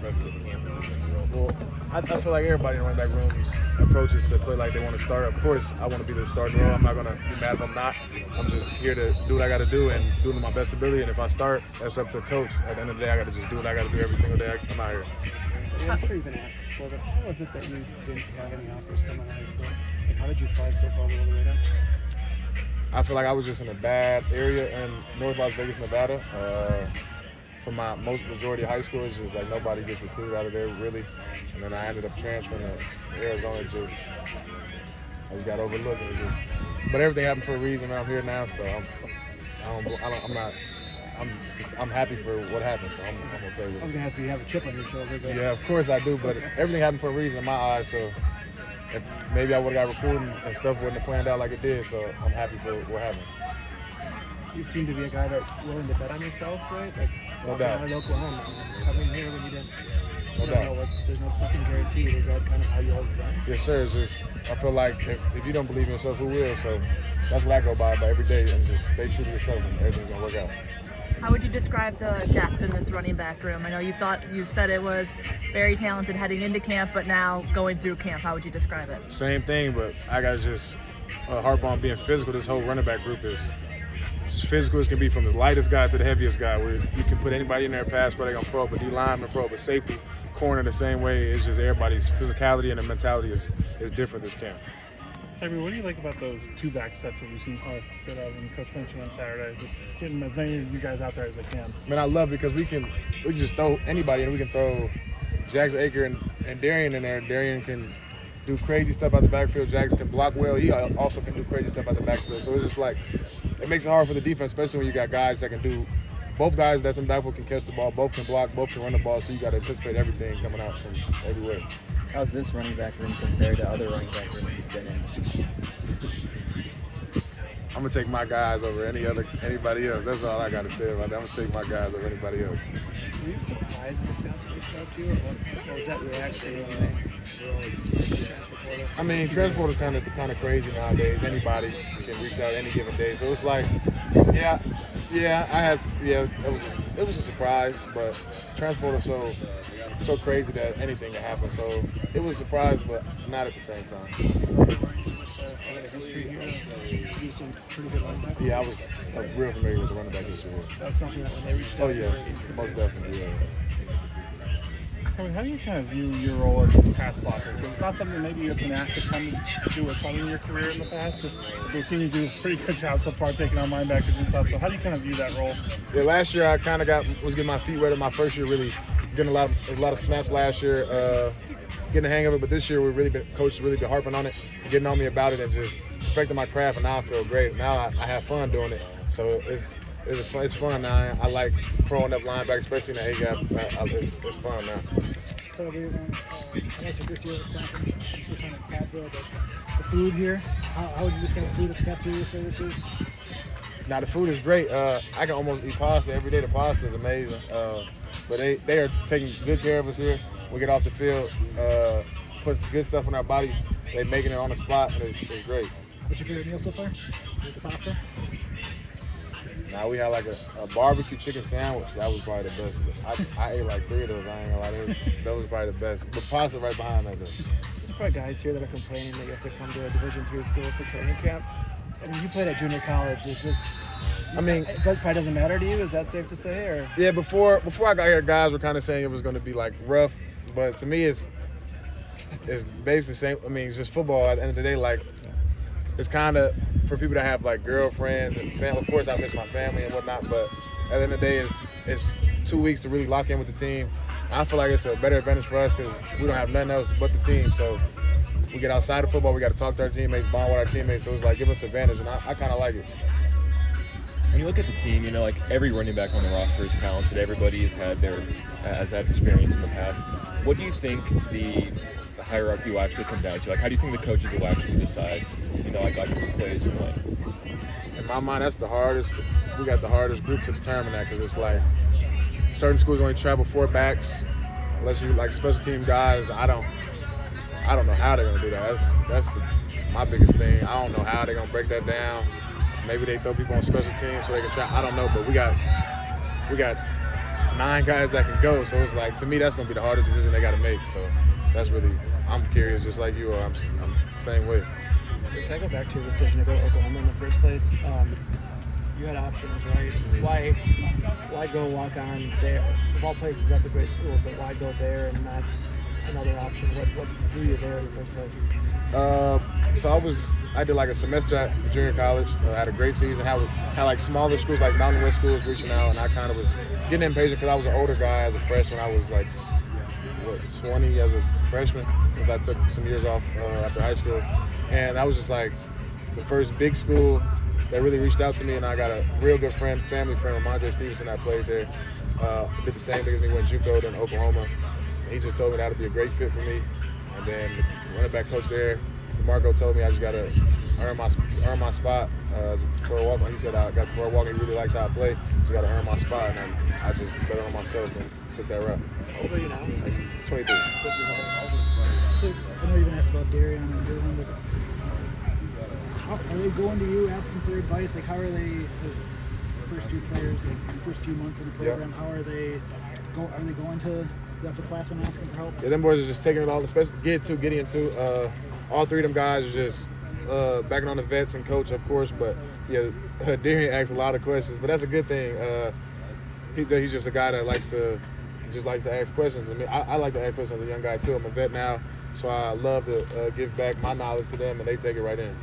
approach this camp in general? Well, I feel like everybody in running back rooms approaches to play like they want to start. Of course, I want to be the starting role. I'm not going to be mad if I'm not. I'm just here to do what I got to do and do it to my best ability. And if I start, that's up to coach. At the end of the day, I got to just do what I got to do every single day I'm out here. Yeah, I'm sure you've been asked before, but how was it that you didn't have any offers coming out of high school? Like, how did you fly so far all the way down? I feel like I was just in a bad area in North Las Vegas, Nevada. For my majority of high school, it's just like nobody gets recruited out of there really. And then I ended up transferring to Arizona. I just got overlooked. But everything happened for a reason. I'm here now, so I'm happy for what happened. So I'm okay with it. I was gonna ask if you have a chip on your shoulder, but yeah, of course I do. But everything happened for a reason in my eyes. So if maybe I would have got recruited and stuff wouldn't have planned out like it did. So I'm happy for what happened. you seem to be a guy that's willing to bet on yourself, right? Like No walking doubt. out of Oklahoma, coming here when you didn't. No you don't doubt. know there's nothing guaranteed. Is that kind of how you always been? Yes, sir. It's just I feel like if you don't believe in yourself, who will? So that's what I go by every day, and just stay true to yourself, and everything's gonna work out. How would you describe the depth in this running back room? I know you said it was very talented heading into camp, but now going through camp, how would you describe it? Same thing, but I gotta just harp on being physical. This whole running back group is as physical as can be, from the lightest guy to the heaviest guy. Where you can put anybody in there, pass pro, they're gonna pro, but D lineman pro, but safety, corner the same way. It's just everybody's physicality and the mentality is different this camp. Tawee, what do you like about those two back sets that we've seen quite a bit of, and Coach mentioned on Saturday, just getting as many of you guys out there as they can? Man, I love it because we can just throw anybody in. We can throw Jackson Aker and Darian in there. Darian can do crazy stuff out the backfield. Jackson can block well. He also can do crazy stuff out the backfield. So it's just like, it makes it hard for the defense, especially when you got guys that can do, both guys that's in the backfield can catch the ball, both can block, both can run the ball, so you got to anticipate everything coming out from everywhere. How's this running back room compared to other running back rooms you've been in? I'm gonna take my guys over anybody else. That's all I gotta say about that. I'm gonna take my guys over anybody else. Were you surprised when Wisconsin reached out to you, or what was that reaction when they were all transfer portal? I mean, transfer portal is kind of crazy nowadays. Anybody can reach out any given day. So it's like, it was a surprise, but transfer portal is so crazy that anything can happen. So it was a surprise, but not at the same time. History here, you seem pretty good running back. Yeah, I was real familiar with the running back history. That's something that when they reached out. Oh yeah, most definitely. Yeah. Tawee, how do you kind of view your role as a pass blocker? Because it's not something maybe you've been asked to do a ton in your career in the past. Just they seem to do a pretty good job so far taking on linebackers and stuff. So how do you kind of view that role? Yeah, last year I kind of was getting my feet wet in my first year, really getting a lot of snaps last year, getting the hang of it. But this year coach really been harping on it, getting on me about it, and just perfecting my craft. And now I feel great. Now I have fun doing it. So it's fun now. I like throwing up linebackers, especially in the A-gap. It's fun now. I know it's your fifth year at Wisconsin. You're kind of Catville, but the food here, how would you describe the food at the cafeteria services? Now the food is great. I can almost eat pasta every day. The pasta is amazing. But they are taking good care of us here. We get off the field, put good stuff in our body. They're making it on the spot, and it's great. What's your favorite meal so far? With the pasta? Now we had like a barbecue chicken sandwich. That was probably the best. I ate like 3 of those. I ain't gonna lie. That was probably the best. But pasta right behind that. There's probably guys here that are complaining that you have to come to a Division III school for training camp. I mean, you played at junior college. Is this? I mean, it probably doesn't matter to you. Is that safe to say? Or yeah, before I got here, guys were kind of saying it was going to be like rough, but to me, it's basically the same. I mean, it's just football. At the end of the day, like it's kind of for people that have like girlfriends and family. Of course, I miss my family and whatnot, but at the end of the day, it's 2 weeks to really lock in with the team. I feel like it's a better advantage for us because we don't have nothing else but the team. So we get outside of football, we got to talk to our teammates, bond with our teammates. So it's like give us advantage, and I kind of like it. When you look at the team, you know, like every running back on the roster is talented. Everybody has had experience in the past. What do you think the hierarchy will actually come down to? Like, how do you think the coaches will actually decide, you know, like who plays and what? In my mind, that's the hardest. We got the hardest group to determine that because it's like certain schools only travel 4 backs, unless you like special team guys. I don't know how they're gonna do that. That's my biggest thing. I don't know how they're gonna break that down. Maybe they throw people on special teams so they can try. I don't know, but we got 9 guys that can go. So it's like, to me, that's gonna be the hardest decision they got to make. So that's really, I'm curious, just like you are. I'm the same way. Can I go back to your decision to go to Oklahoma in the first place? You had options, right? Why go walk on there? Of all places, that's a great school, but why go there and not another option? What drew you there in the first place? So I did like a semester at junior college. I had a great season. Had like smaller schools, like Mountain West schools, reaching out, and I kind of was getting impatient because I was an older guy as a freshman. I was like 20 as a freshman because I took some years off after high school, and I was just like the first big school that really reached out to me, and I got a real good friend, family friend, Ramondre Stevenson, that played there. Did the same thing as me, went JUCO to Oklahoma. And he just told me that would be a great fit for me. And then the running back coach there, Marco, told me I just gotta earn my spot for a walk. He said I got for a walk. He really likes how I play. Just gotta earn my spot, and then I just bet on myself and took that route. How old are you now? Like 23. So I know you've been asked about Darian and Dylan, but how are they going to you asking for advice? Like, how are they as first 2 players, like the first few months of the program? How are they? Are they going to the upperclassmen asking for help? Yeah, them boys are just taking it all, especially Gideon too. All 3 of them guys are just backing on the vets and coach, of course. But yeah, Darian asks a lot of questions, but that's a good thing. He's just a guy that likes to ask questions. I mean, I like to ask questions as a young guy too. I'm a vet now, so I love to give back my knowledge to them, and they take it right in.